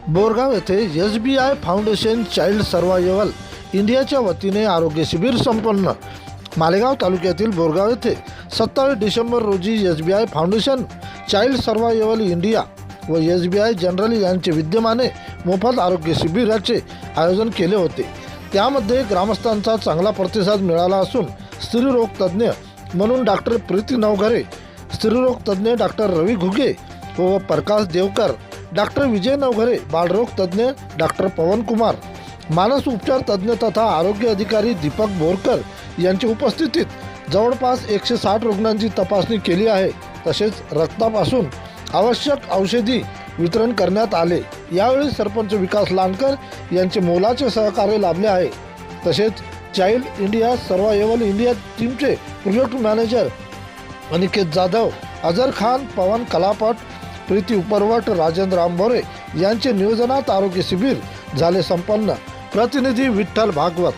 बोरगाव येथे SBI foundation child survival इंडियाच्या वतीने आरोग्य शिबिर संपन्न. मालेगाव तालुक्यातील बोरगाव येथे 27 डिसेंबर रोजी SBI foundation child survival India व SBI जनरल यांचे विद्यमाने मोफत आरोग्य शिबिराचे आयोजन केले होते. त्यामध्ये ग्रामस्थांचा चांगला प्रतिसाद मिळाला असून स्त्रीरोग तज्ज्ञ म्हणून डॉक्टर प्रीती नवघरे, स्त्रीरोग तज्ज्ञ डॉक्टर रवी घुगे व प्रकाश देवकर, डॉक्टर विजय नवघरे, बालरोग तज्ज्ञ डॉक्टर पवन कुमार, मानस उपचार तज्ज्ञ तथा आरोग्य अधिकारी दीपक बोरकर यांच्या उपस्थितीत जवळपास 160 रुग्णांची तपासणी केली आहे. तसेच रक्तापासून आवश्यक औषधी वितरण करण्यात आले. यावेळी सरपंच विकास लांडकर यांचे मोलाचे सहकार्य लाभले आहे. तसेच चाइल्ड इंडिया सर्वायवल इंडिया टीमचे प्रोजेक्ट मॅनेजर अनिकेत जाधव, अजर खान, पवन कलापट, प्रीती उपरवट, राजेंद्र आंबोरे यांचे नियोजनात आरोग्य शिबिर झाले संपन्न. प्रतिनिधी विठ्ठल भागवत.